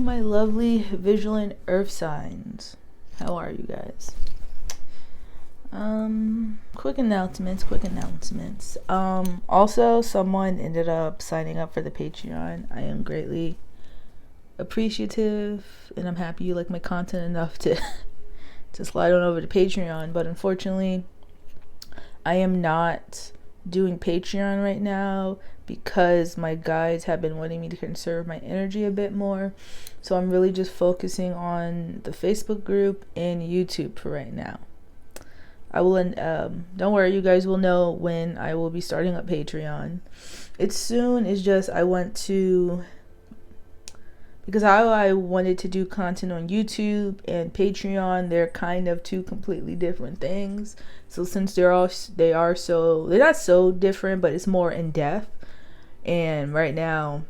my lovely Vigilant Earth signs. How are you guys? Quick announcements. Also, someone ended up signing up for the Patreon. I am greatly appreciative, and I'm happy you like my content enough to slide on over to Patreon. But unfortunately, I am not doing Patreon right now because my guides have been wanting me to conserve my energy a bit more. So I'm really just focusing on the Facebook group and YouTube for right now. I will, don't worry, you guys will know when I will be starting up Patreon. It's soon. It's just I want to, because how I wanted to do content on YouTube and Patreon, they're kind of two completely different things. So since they're not so different, but it's more in depth. And right now,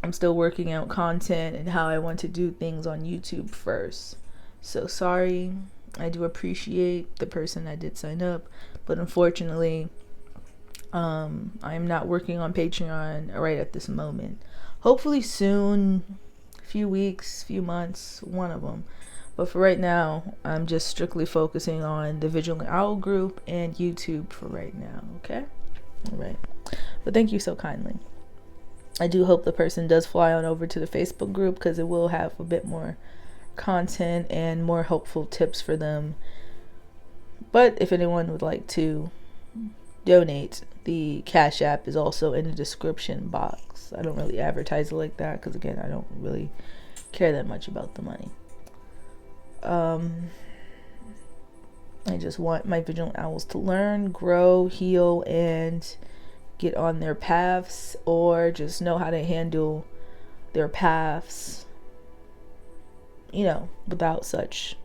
I'm still working out content and how I want to do things on YouTube first. So sorry. I do appreciate the person that did sign up, but unfortunately, I'm not working on Patreon right at this moment. Hopefully soon, few weeks, few months, one of them. But for right now, I'm just strictly focusing on the Vigilant Owl group and YouTube for right now, okay? All right. But thank you so kindly. I do hope the person does fly on over to the Facebook group because it will have a bit more content and more helpful tips for them. But if anyone would like to donate, the Cash App is also in the description box. I don't really advertise it like that because, again, I don't really care that much about the money. I just want my Vigilant Owls to learn, grow, heal, and get on their paths, or just know how to handle their paths, without such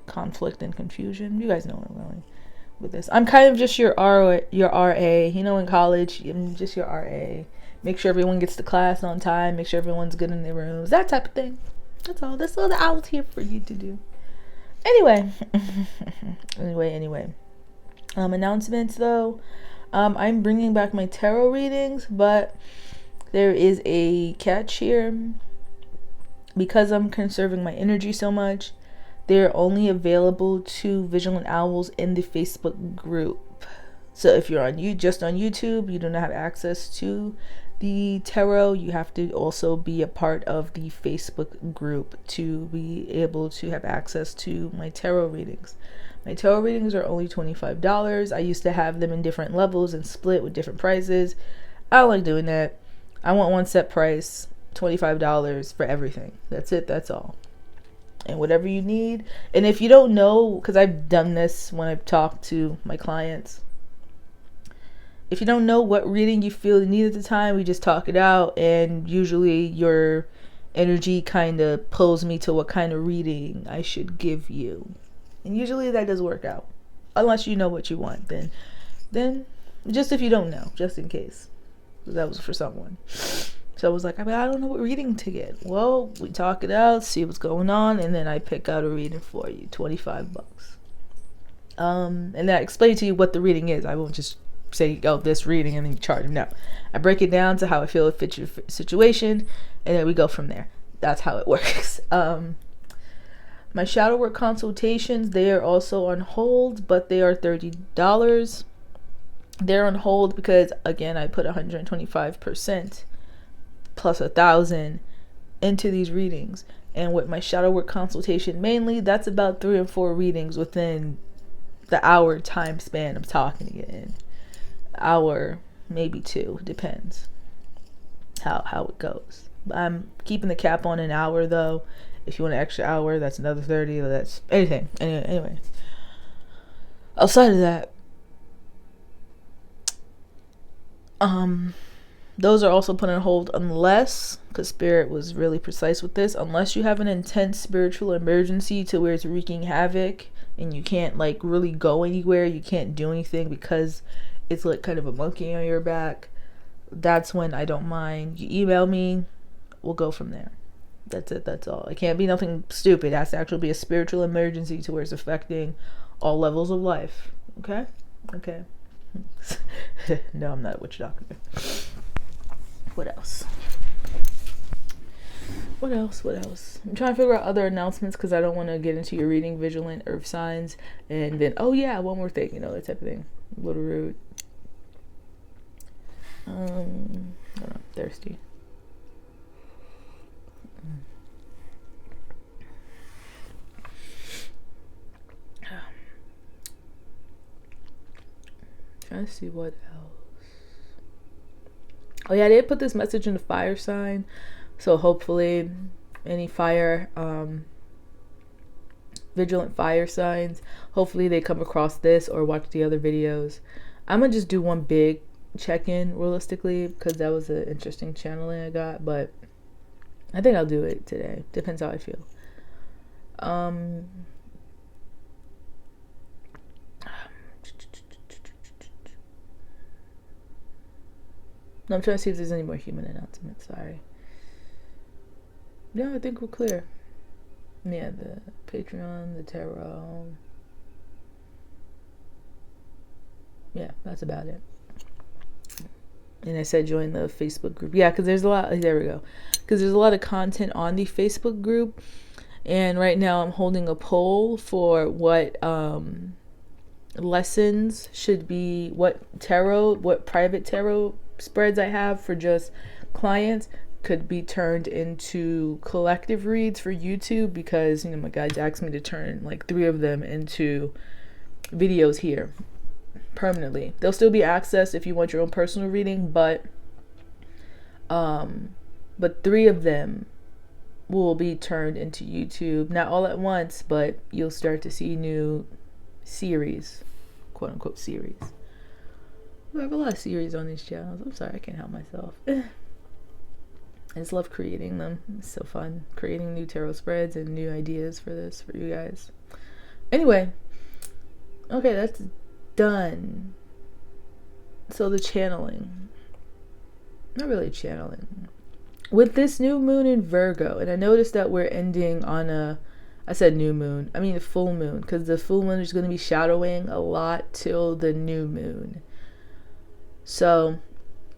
conflict and confusion. You guys know where I'm going with this. I'm kind of just your RA. In college, I'm just your RA. Make sure everyone gets to class on time. Make sure everyone's good in their rooms. That type of thing. That's all. That's all the owl's here for you to do. Anyway. Announcements though. I'm bringing back my tarot readings, but there is a catch here. Because I'm conserving my energy so much, they're only available to Vigilant Owls in the Facebook group. So if you're just on YouTube, you do not have access to the tarot. You have to also be a part of the Facebook group to be able to have access to my tarot readings. My tarot readings are only $25. I used to have them in different levels and split with different prices. I don't like doing that. I want one set price. $25 for everything. That's it. That's all. And whatever you need. And if you don't know, because I've done this when I've talked to my clients, if you don't know what reading you feel you need at the time, we just talk it out, and usually your energy kind of pulls me to what kind of reading I should give you. And usually that does work out. Unless you know what you want, then just if you don't know, just in case. That was for someone. So I was like, I don't know what reading to get. Well, we talk it out, see what's going on, and then I pick out a reading for you, $25. And then I explain to you what the reading is. I won't just say, this reading, and then you charge them. No, I break it down to how I feel it fits your situation, and then we go from there. That's how it works. My shadow work consultations, they are also on hold, but they are $30. They're on hold because, again, I put 125%. plus 1,000 into these readings. And with my shadow work consultation mainly, that's about 3 or 4 readings within the hour time span I'm talking to you in. Hour, maybe 2, depends how it goes. I'm keeping the cap on an hour though. If you want an extra hour, that's another 30. That's anything. Anyway. Outside of that, those are also put on hold unless, because Spirit was really precise with this, unless you have an intense spiritual emergency to where it's wreaking havoc and you can't really go anywhere, you can't do anything because it's like kind of a monkey on your back. That's when I don't mind. You email me, we'll go from there. That's it. That's all. It can't be nothing stupid. It has to actually be a spiritual emergency to where it's affecting all levels of life. Okay? No, I'm not a witch doctor. What else? What else? What else? I'm trying to figure out other announcements because I don't want to get into your reading Vigilant Earth signs and then, oh yeah, one more thing, you know, that type of thing. A little rude. I don't know, I'm thirsty. Trying to see what else. Oh yeah, I did put this message in the fire sign, so hopefully any fire vigilant fire signs, hopefully they come across this or watch the other videos. I'm gonna just do one big check-in realistically because that was an interesting channeling I got, but I think I'll do it today. Depends how I feel. No, I'm trying to see if there's any more human announcements. Sorry. Yeah, I think we're clear. Yeah, the Patreon, the tarot. Yeah, that's about it. And I said join the Facebook group. Yeah, because there's a lot. There we go. Because there's a lot of content on the Facebook group. And right now I'm holding a poll for what lessons should be, what private tarot spreads I have for just clients could be turned into collective reads for YouTube, because, you know, my guides asked me to turn like 3 of them into videos here permanently. They'll still be accessed if you want your own personal reading, but 3 of them will be turned into YouTube, not all at once, but you'll start to see new series, quote unquote series. I have a lot of series on these channels. I'm sorry, I can't help myself. I just love creating them. It's so fun creating new tarot spreads and new ideas for this for you guys. Anyway, okay, that's done. So the channeling, not really channeling, with this new moon in Virgo, and I noticed that we're ending on I said new moon, I mean a full moon, because the full moon is going to be shadowing a lot till the new moon. So,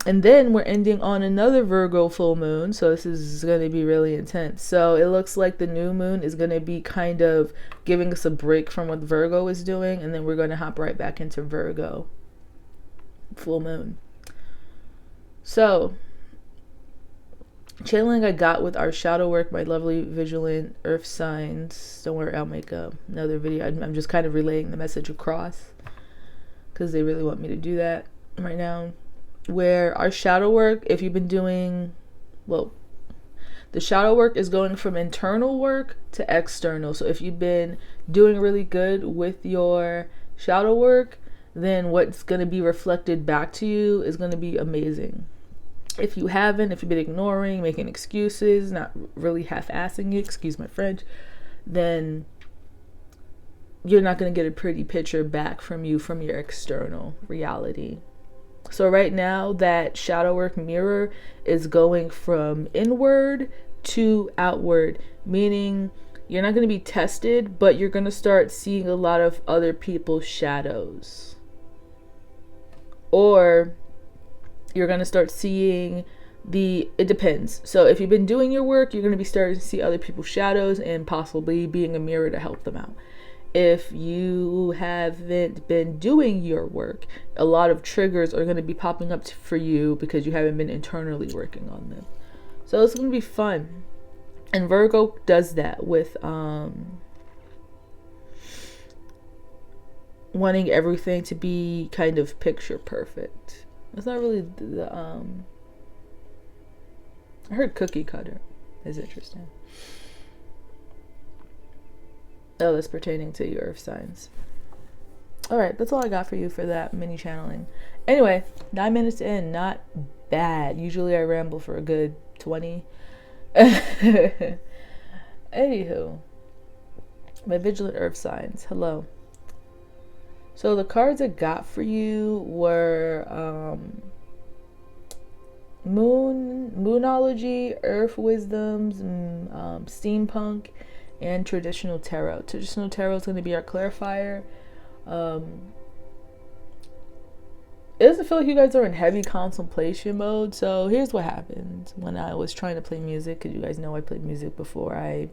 and then we're ending on another Virgo full moon, so this is going to be really intense. So it looks like the new moon is going to be kind of giving us a break from what Virgo is doing, and then we're going to hop right back into Virgo full moon. So channeling I got with our shadow work, my lovely Vigilant Earth signs. Don't worry, I'll make another video. I'm just kind of relaying the message across because they really want me to do that right now. Where our shadow work, if you've been doing, well, the shadow work is going from internal work to external. So if you've been doing really good with your shadow work, then what's going to be reflected back to you is going to be amazing. If you haven't, if you've been ignoring, making excuses, not really half-assing it, excuse my French, then you're not going to get a pretty picture back from you from your external reality. So right now, that shadow work mirror is going from inward to outward, meaning you're not going to be tested, but you're going to start seeing a lot of other people's shadows. Or you're going to start seeing it depends. So if you've been doing your work, you're going to be starting to see other people's shadows and possibly being a mirror to help them out. If you haven't been doing your work, a lot of triggers are going to be popping up for you because you haven't been internally working on them. So it's going to be fun. And Virgo does that with wanting everything to be kind of picture perfect. It's not really I heard cookie cutter is interesting. Oh, that's pertaining to your earth signs. Alright, that's all I got for you for that mini channeling. Anyway, 9 minutes in, not bad. Usually I ramble for a good 20. Anywho, my Vigilant Earth signs. Hello. So the cards I got for you were Moonology, Earth Wisdoms, Steampunk, and Traditional Tarot. Traditional Tarot is going to be our clarifier. it doesn't feel like you guys are in heavy contemplation mode. So here's what happened when I was trying to play music, because you guys know I played music before I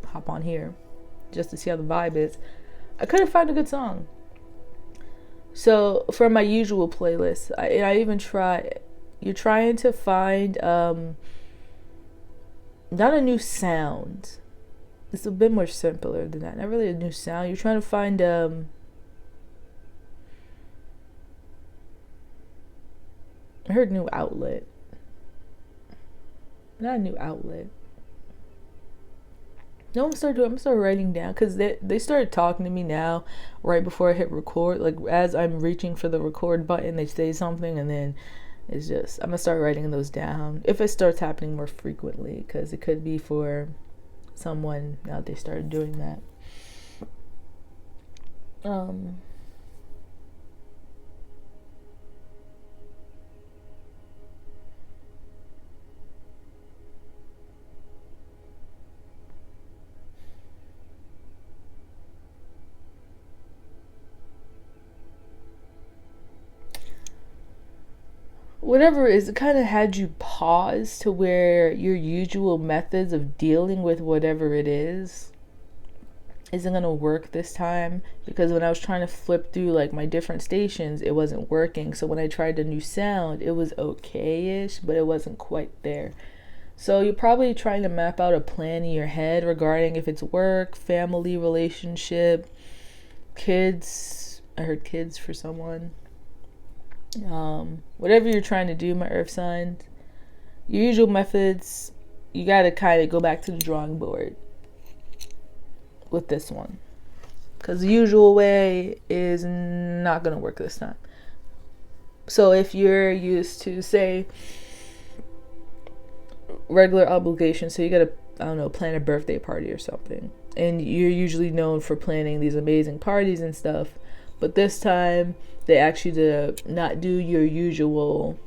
hop on here, just to see how the vibe is. I couldn't find a good song. So for my usual playlist, I even try. You're trying to find not a new sound. It's a bit more simpler than that. Not really a new sound. You're trying to find I heard new outlet. Not a new outlet. No, I'm gonna start writing down, because they started talking to me now right before I hit record. Like as I'm reaching for the record button, they say something, and then it's just I'm gonna start writing those down if it starts happening more frequently, because it could be for someone now they started doing that. Whatever it is, it kind of had you pause to where your usual methods of dealing with whatever it is isn't gonna work this time, because when I was trying to flip through like my different stations, it wasn't working. So when I tried a new sound, it was okay-ish, but it wasn't quite there. So you're probably trying to map out a plan in your head regarding if it's work, family, relationship, kids. I heard kids for someone. Whatever you're trying to do, my earth signs, your usual methods, you got to kind of go back to the drawing board with this one, because the usual way is not going to work this time. So if you're used to, say, regular obligations, so you got to, I don't know, plan a birthday party or something, and you're usually known for planning these amazing parties and stuff, but this time they ask you to not do your usual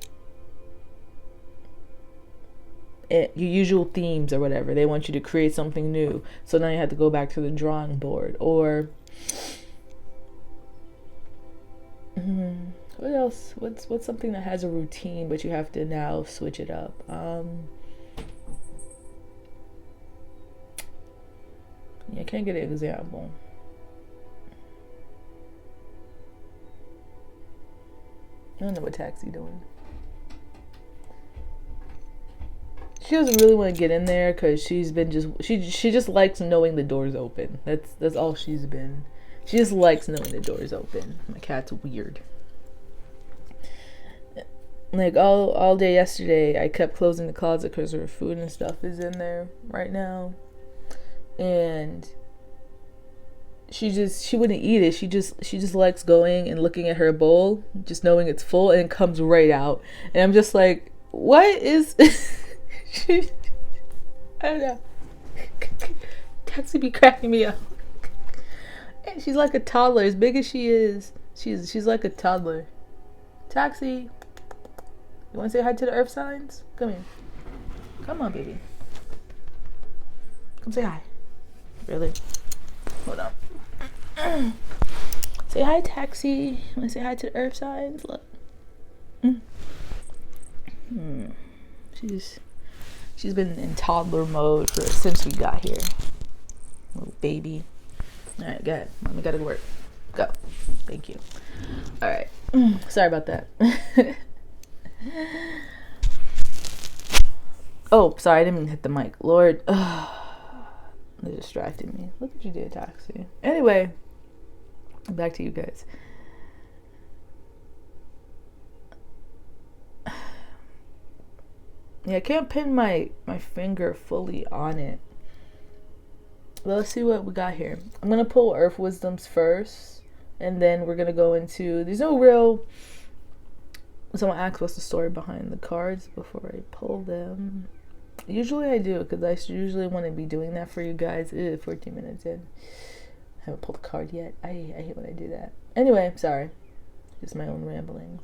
themes or whatever. They want you to create something new. So now you have to go back to the drawing board. Or what else? What's something that has a routine but you have to now switch it up? I can't get an example. I don't know what Taxi doing. She doesn't really want to get in there because she's been she just likes knowing the door's open. That's all she's been. She just likes knowing the door's open. My cat's weird. Like all day yesterday, I kept closing the closet because her food and stuff is in there right now, and she wouldn't eat it. She just likes going and looking at her bowl, just knowing it's full, and it comes right out. And I'm just like, what is I don't know. Taxi be cracking me up. She's like a toddler, as big as she is. She's like a toddler. Taxi, you want to say hi to the earth signs? Come here. Come on, baby. Come say hi. Really? Hold on. Say hi, Taxi. You want to say hi to the earth signs? Look. She's been in toddler mode since we got here. Little baby. Alright, go ahead. Mommy gotta work. Go. Thank you. Alright. Sorry about that. Oh, sorry, I didn't mean to hit the mic. Lord. They distracted me. Look what you did, Taxi. Anyway, back to you guys. Yeah, I can't pin my finger fully on it. Well, let's see what we got here. I'm going to pull Earth Wisdoms first, and then we're going to go into... There's no real... Someone asked what's the story behind the cards before I pull them. Usually I do, because I usually want to be doing that for you guys. 14 minutes in. I haven't pulled a card yet. I hate when I do that. Anyway, sorry. Just my own ramblings.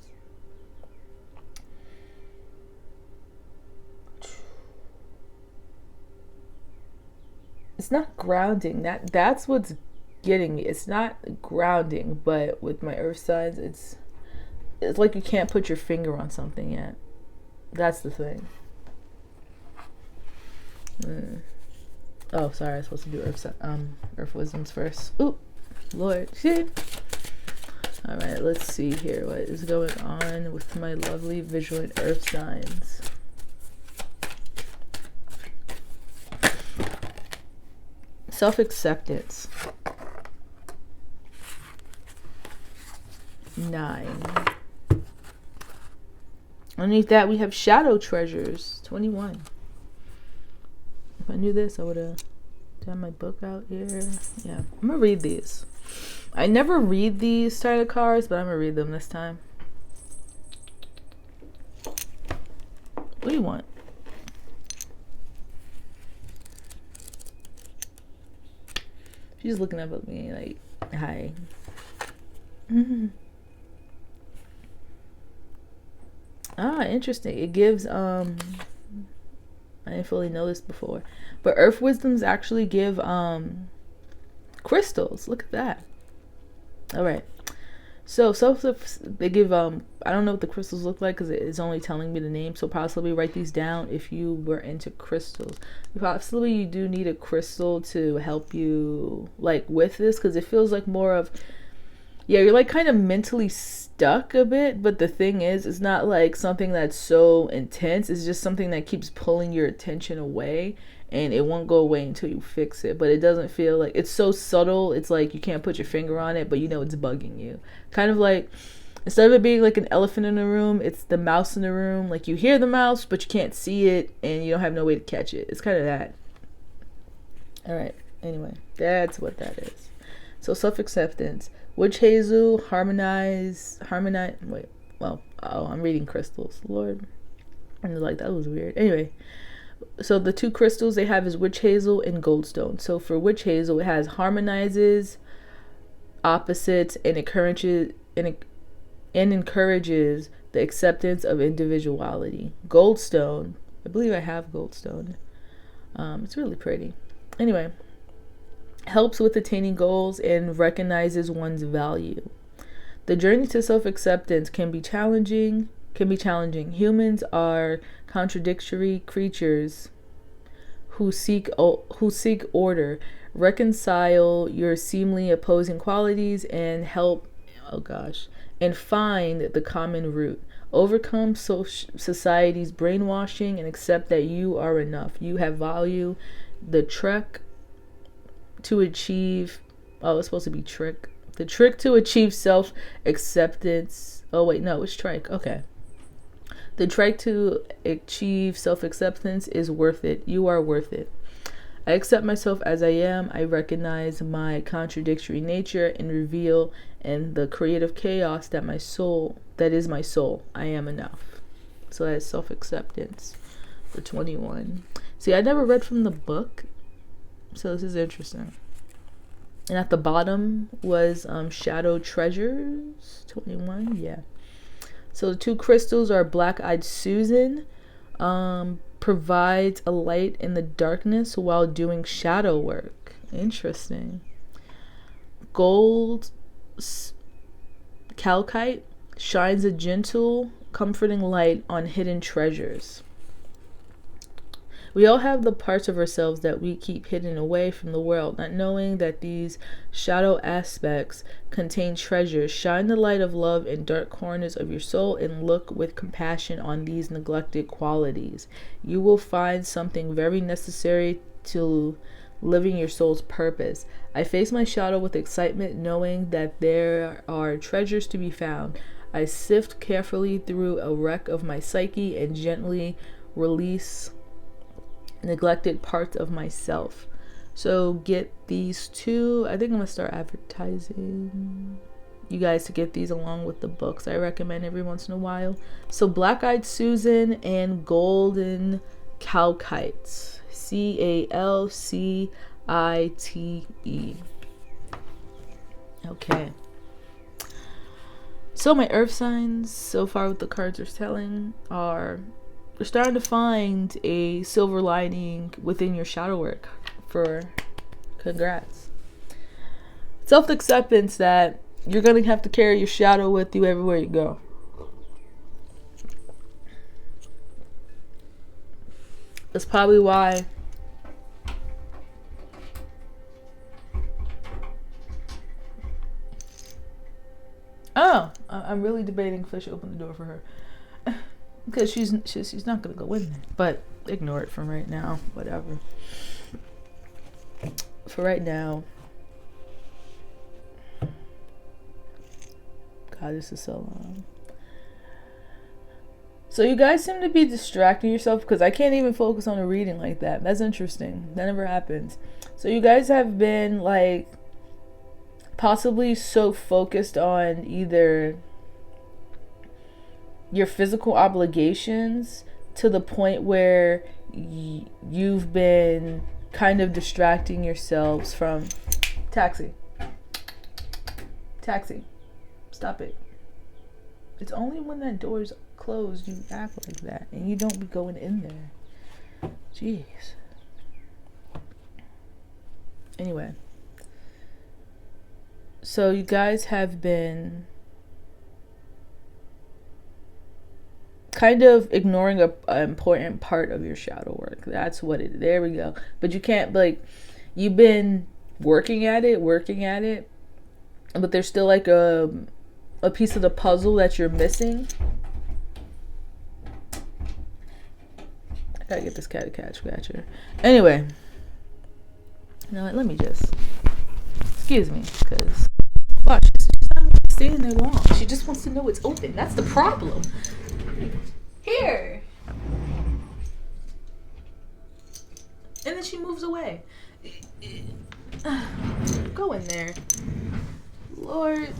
It's not grounding. That's what's getting me. It's not grounding, but with my earth signs, it's it's like you can't put your finger on something yet. That's the thing. Oh, sorry, I was supposed to do Earth Wisdoms first. Ooh, Lord, shit. All right, let's see here. What is going on with my lovely Vigilant Earth signs? Self-acceptance. 9. Underneath that, we have shadow treasures. 21. If I knew this, I would have done my book out here. Yeah, I'm gonna read these. I never read these tarot cards, but I'm gonna read them this time. What do you want? She's looking up at me like, hi. Interesting. It gives I didn't fully know this before, but Earth Wisdoms actually give crystals. Look at that. All right, so they give I don't know what the crystals look like because it's only telling me the name, so possibly write these down if you were into crystals. Possibly you do need a crystal to help you like with this, because it feels like more of, yeah, you're like kind of mentally stuck a bit, but the thing is, it's not like something that's so intense. It's just something that keeps pulling your attention away, and it won't go away until you fix it. But it doesn't feel like it's so subtle. It's like you can't put your finger on it, but you know it's bugging you. Kind of like, instead of it being like an elephant in the room, it's the mouse in the room. Like you hear the mouse, but you can't see it, and you don't have no way to catch it. It's kind of that. All right. Anyway, that's what that is. So self-acceptance. Witch Hazel, harmonize, wait, well, oh, I'm reading crystals, Lord. I was like, that was weird. Anyway, so the 2 crystals they have is Witch Hazel and Goldstone. So for Witch Hazel, it has harmonizes opposites and encourages the acceptance of individuality. Goldstone, I believe I have Goldstone. It's really pretty. Anyway, helps with attaining goals and recognizes one's value. The journey to self-acceptance can be challenging. Humans are contradictory creatures who seek order, reconcile your seemingly opposing qualities, and and find the common root. Overcome society's brainwashing and accept that you are enough. You have value. The trek to achieve, it's supposed to be trick. The trick to achieve self-acceptance. Oh wait, no, it's trike. Okay. The trek to achieve self-acceptance is worth it. You are worth it. I accept myself as I am. I recognize my contradictory nature and reveal in the creative chaos that is my soul. I am enough. So that's self-acceptance for 21. See, I never read from the book, so this is interesting. And at the bottom was Shadow Treasures, 21, yeah. So the 2 crystals are Black-Eyed Susan, provides a light in the darkness while doing shadow work. Interesting. Gold Calcite shines a gentle, comforting light on hidden treasures. We all have the parts of ourselves that we keep hidden away from the world, not knowing that these shadow aspects contain treasures. Shine the light of love in dark corners of your soul and look with compassion on these neglected qualities. You will find something very necessary to living your soul's purpose. I face my shadow with excitement, knowing that there are treasures to be found. I sift carefully through a wreck of my psyche and gently release neglected parts of myself. So get these 2. I think I'm gonna start advertising you guys to get these along with the books I recommend every once in a while. So Black-Eyed Susan and Golden Calcite, Calcite. Okay, so my earth signs so far, what the cards are telling are, you're starting to find a silver lining within your shadow work. Congrats. Self-acceptance that you're going to have to carry your shadow with you everywhere you go. That's probably why. Oh, I'm really debating if I should open the door for her. Because she's not going to go in there. But ignore it from right now. Whatever. For right now. God, this is so long. So you guys seem to be distracting yourself because I can't even focus on a reading like that. That's interesting. That never happens. So you guys have been like possibly so focused on either your physical obligations to the point where you've been kind of distracting yourselves from taxi. Stop it. It's only when that door's closed you act like that, and you don't be going in there. Jeez. Anyway, so you guys have been kind of ignoring an important part of your shadow work. That's what it. There we go. But you can't, like, you've been working at it, but there's still like a piece of the puzzle that you're missing. I gotta get this cat a cat scratcher. Anyway, now let me just, excuse me, because wow, she's not even staying there long. She just wants to know it's open. That's the problem. Here. And then she moves away. Go in there. Lord.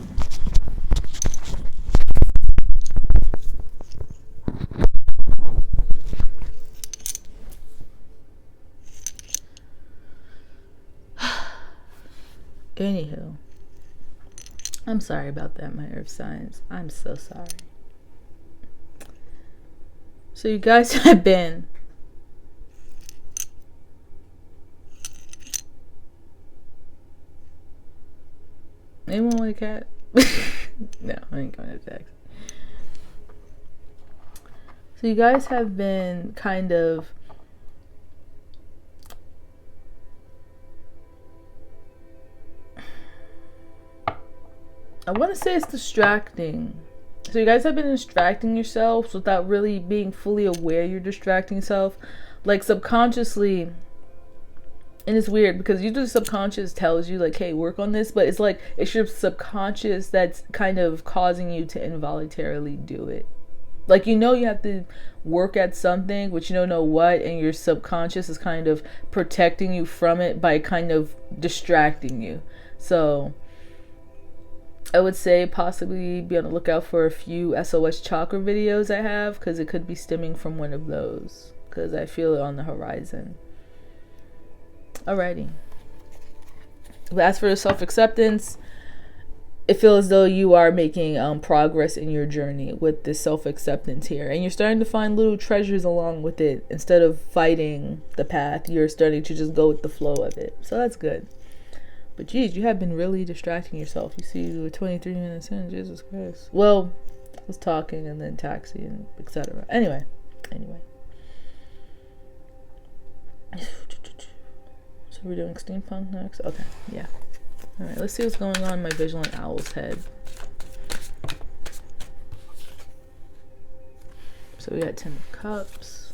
Anywho, I'm sorry about that, my earth signs. I'm so sorry. So you guys have been anyone want a cat? No, I ain't going to text. So you guys have been kind of I want to say it's distracting. So you guys have been distracting yourselves without really being fully aware you're distracting yourself. Like subconsciously. And it's weird because usually subconscious tells you like, hey, work on this. But it's like, it's your subconscious that's kind of causing you to involuntarily do it. Like, you know, you have to work at something, but you don't know what. And your subconscious is kind of protecting you from it by kind of distracting you. So I would say possibly be on the lookout for a few SOS chakra videos I have, because it could be stemming from one of those, because I feel it on the horizon. Alrighty. But as for the self-acceptance, it feels as though you are making progress in your journey with this self-acceptance here, and you're starting to find little treasures along with it. Instead of fighting the path, you're starting to just go with the flow of it, so that's good. But geez, you have been really distracting yourself. You see, you were 23 minutes in. Jesus Christ. Well, I was talking and then taxi and etc. Anyway. So we're doing steampunk next? Okay, yeah. Alright, let's see what's going on in my Vigilant Owl's head. So we got 10 of Cups.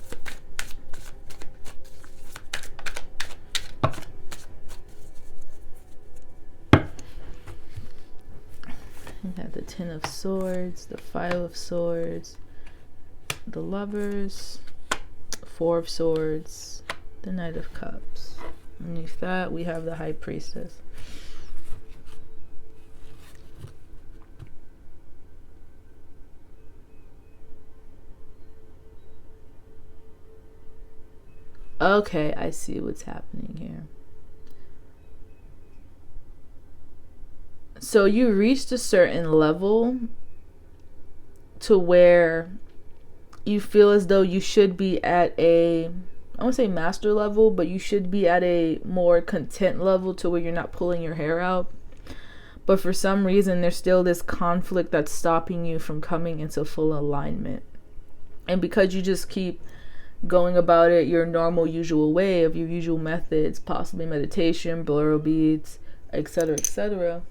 We got the 10 of Swords, the 5 of Swords, the Lovers, 4 of Swords, the Knight of Cups. Underneath that, we have the High Priestess. Okay, I see what's happening here. So you reached a certain level to where you feel as though you should be at a, I won't say master level, but you should be at a more content level to where you're not pulling your hair out. But for some reason, there's still this conflict that's stopping you from coming into full alignment. And because you just keep going about it your normal, usual way of your usual methods, possibly meditation, binaural beats, etc., etc.,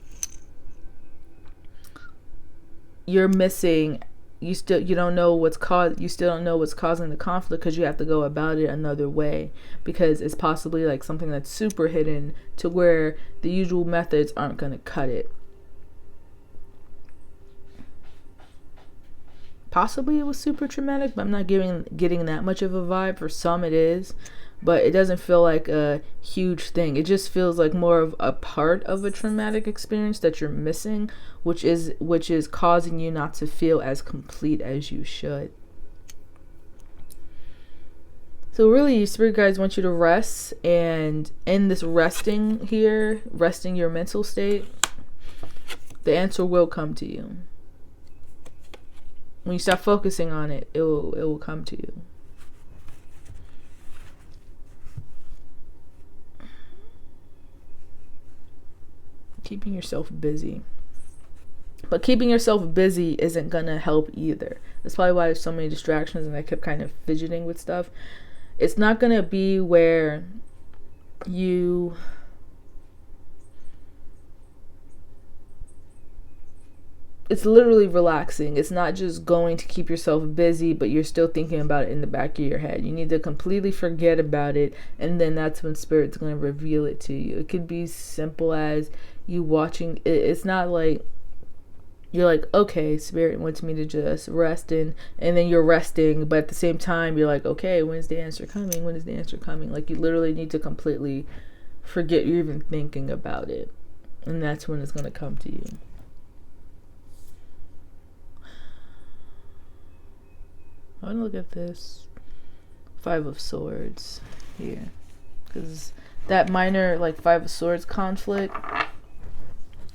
you're missing. You still don't know what's causing the conflict, because you have to go about it another way, because it's possibly like something that's super hidden to where the usual methods aren't going to cut it. Possibly it was super traumatic, but I'm not getting that much of a vibe. For some it is, but it doesn't feel like a huge thing. It just feels like more of a part of a traumatic experience that you're missing, which is causing you not to feel as complete as you should. So really, spirit guides want you to rest, and in this resting here, resting your mental state, the answer will come to you. When you stop focusing on it, it will come to you. Keeping yourself busy. But keeping yourself busy isn't gonna help either. That's probably why there's so many distractions and I kept kind of fidgeting with stuff. It's not gonna be where you it's literally relaxing. It's not just going to keep yourself busy, but you're still thinking about it in the back of your head. You need to completely forget about it, and then that's when Spirit's going to reveal it to you. It could be simple as you watching it. It's not like you're like, okay, Spirit wants me to just rest and then you're resting, but at the same time you're like, okay, when is the answer coming? When is the answer coming? Like, you literally need to completely forget you're even thinking about it, and that's when it's going to come to you. I want to look at this 5 of Swords here, because that minor like 5 of Swords conflict,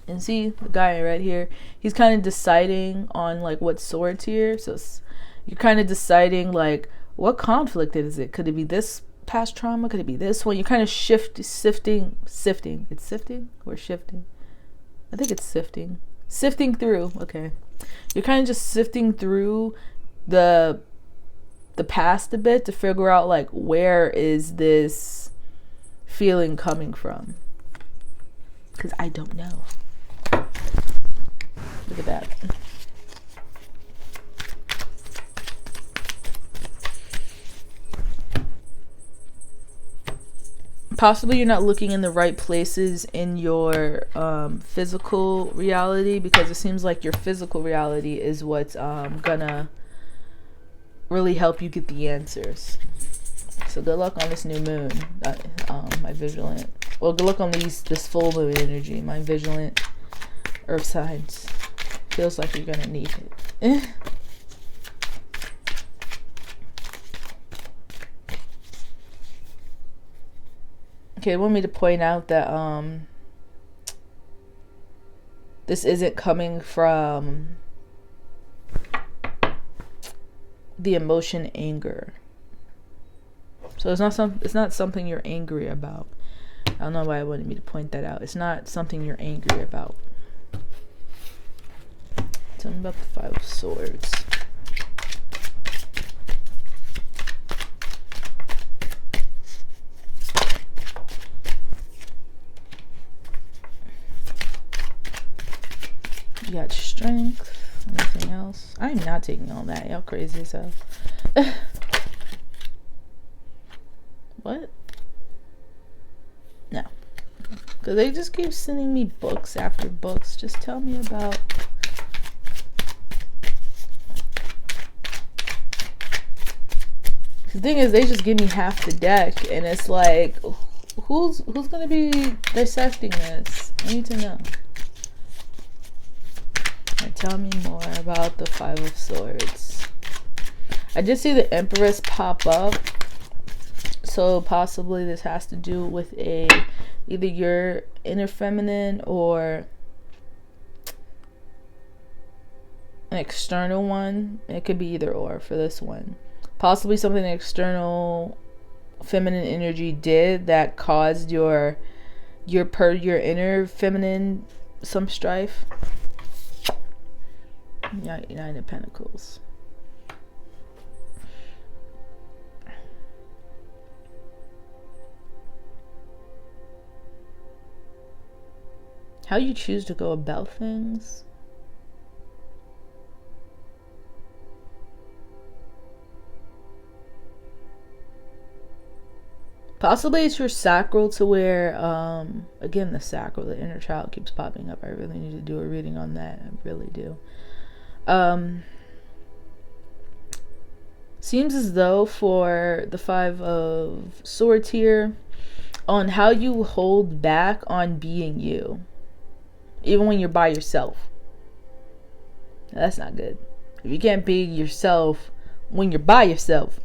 and see the guy right here, he's kind of deciding on like what swords here. So you're kind of deciding like, what conflict is it? Could it be this past trauma? Could it be this one? You're kind of sifting. It's sifting or shifting? I think it's sifting through. Okay, you're kind of just sifting through the past a bit to figure out like, where is this feeling coming from? Because I don't know. Look at that. Possibly you're not looking in the right places in your physical reality, because it seems like your physical reality is what's gonna really help you get the answers. So good luck on this new moon, my Vigilant. Well, good luck on this full moon energy, my Vigilant Earth signs. Feels like you're gonna need it. Okay, they want me to point out that this isn't coming from the emotion anger. So it's not something you're angry about. I don't know why I wanted me to point that out. It's not something you're angry about. Tell me about the 5 of Swords. You got strength. Anything else? I'm not taking all that. Y'all crazy as hell. What? No. Because they just keep sending me books after books. Just tell me about... The thing is, they just give me half the deck, and it's like, who's gonna be dissecting this? I need to know. Tell me more about the 5 of Swords. I did see the Empress pop up, so possibly this has to do with either your inner feminine or an external one. It could be either or for this one. Possibly something the external feminine energy did that caused your inner feminine some strife. Nine of Pentacles. How you choose to go about things. Possibly it's your sacral, to where, again, the sacral, the inner child keeps popping up. I really need to do a reading on that. I really do. Seems as though for the 5 of Swords here, on how you hold back on being you, even when you're by yourself. Now, that's not good. If you can't be yourself when you're by yourself,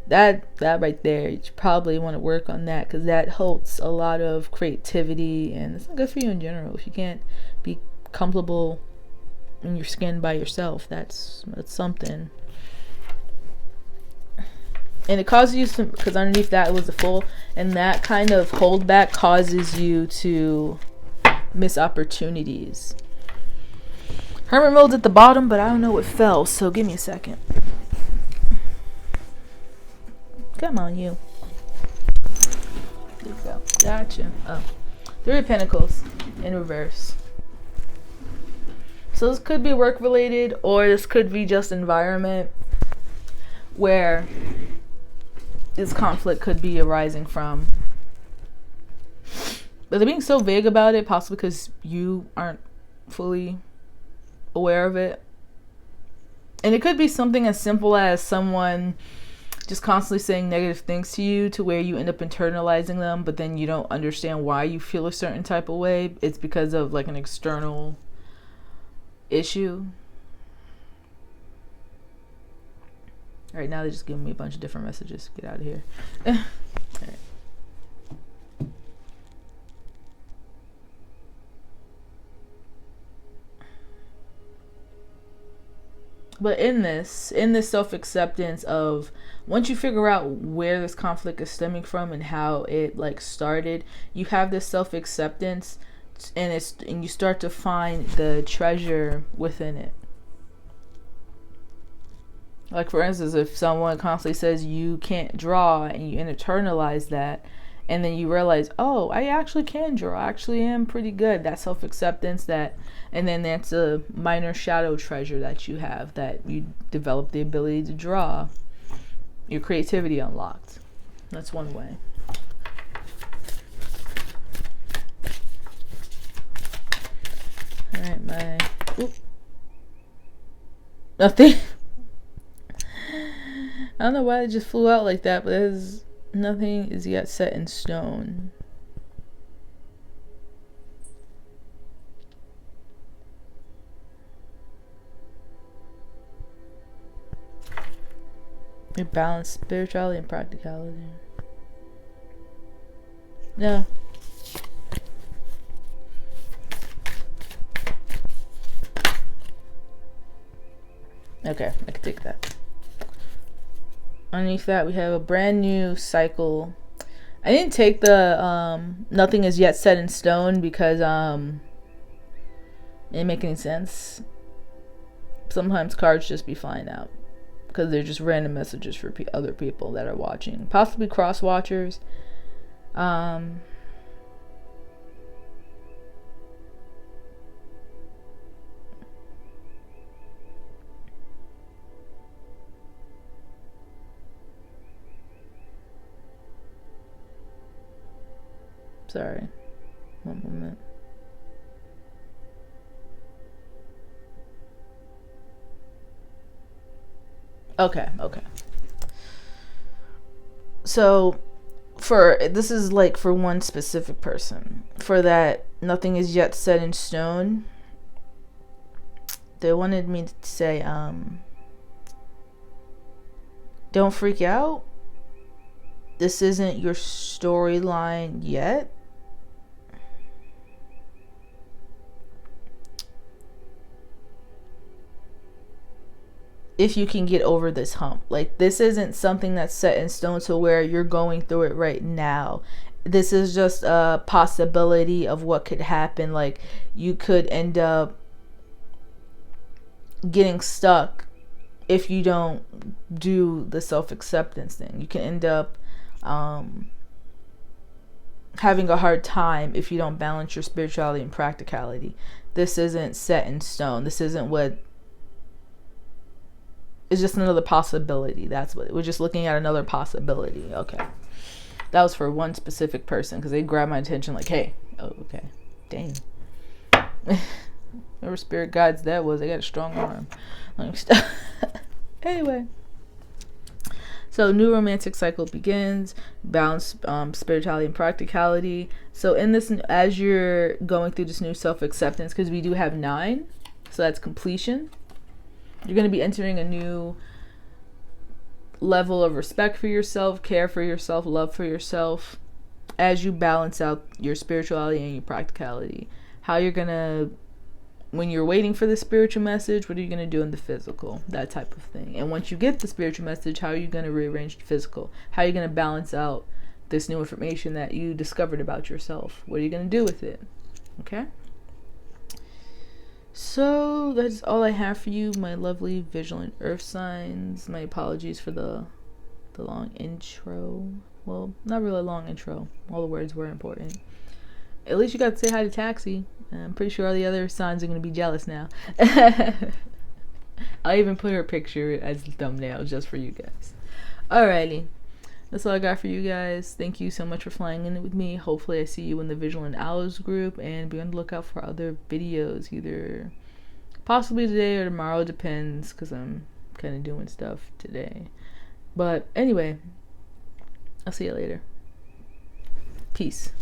that right there, you probably want to work on that, because that holds a lot of creativity, and it's not good for you in general. If you can't be comfortable in your skin by yourself, that's something. And it causes you some, because underneath that it was a Fool, and that kind of holdback causes you to miss opportunities. Hermit mode's at the bottom, but I don't know what fell, so give me a second. Come on, you. There you go. Gotcha. Oh. 3 of Pentacles in reverse. So this could be work related, or this could be just environment where this conflict could be arising from. But they're being so vague about it, possibly because you aren't fully aware of it. And it could be something as simple as someone just constantly saying negative things to you, to where you end up internalizing them, but then you don't understand why you feel a certain type of way. It's because of like an external issue. All right, now they're just giving me a bunch of different messages. Get out of here. All right. But in this self-acceptance of, once you figure out where this conflict is stemming from and how it like started, you have this self-acceptance, and you start to find the treasure within it. Like, for instance, if someone constantly says you can't draw, and you internalize that, and then you realize, oh, I actually can draw. I actually am pretty good. That self-acceptance, and then that's a minor shadow treasure that you have, that you develop the ability to draw. Your creativity unlocked. That's one way. All right, nothing. I don't know why it just flew out like that, but there's nothing is yet set in stone. You balance spirituality and practicality. No. Okay, I can take that. Underneath that, we have a brand new cycle. I didn't take the nothing is yet set in stone, because it didn't make any sense. Sometimes cards just be flying out, because they're just random messages for other people that are watching, possibly cross watchers. Sorry, one moment. Okay. So this is like for one specific person. For that nothing is yet set in stone, they wanted me to say, don't freak out. This isn't your storyline yet. If you can get over this hump. Like, this isn't something that's set in stone to where you're going through it right now. This is just a possibility of what could happen. Like, you could end up getting stuck if you don't do the self-acceptance thing. You can end up having a hard time if you don't balance your spirituality and practicality. This isn't set in stone. This isn't what, it's just another possibility. That's what, we're just looking at another possibility. Okay. That was for one specific person because they grabbed my attention like, hey, oh, okay, dang. Whoever spirit guides that was, they got a strong arm. Anyway. So new romantic cycle begins, balance spirituality and practicality. So in this, as you're going through this new self-acceptance, because we do have 9, so that's completion. You're going to be entering a new level of respect for yourself, care for yourself, love for yourself, as you balance out your spirituality and your practicality. How you're going to, when you're waiting for the spiritual message, what are you going to do in the physical? That type of thing. And once you get the spiritual message, how are you going to rearrange the physical? How are you going to balance out this new information that you discovered about yourself? What are you going to do with it? Okay? So that's all I have for you, my lovely Vigilant Earth signs. My apologies for the long intro. Well, not really a long intro. All the words were important. At least you got to say hi to Taxi. I'm pretty sure all the other signs are going to be jealous now. I'll even put her picture as the thumbnail just for you guys. Alrighty. That's all I got for you guys. Thank you so much for flying in with me. Hopefully I see you in the Vigilant Owls group, and be on the lookout for other videos, either possibly today or tomorrow. Depends, because I'm kind of doing stuff today. But anyway, I'll see you later. Peace.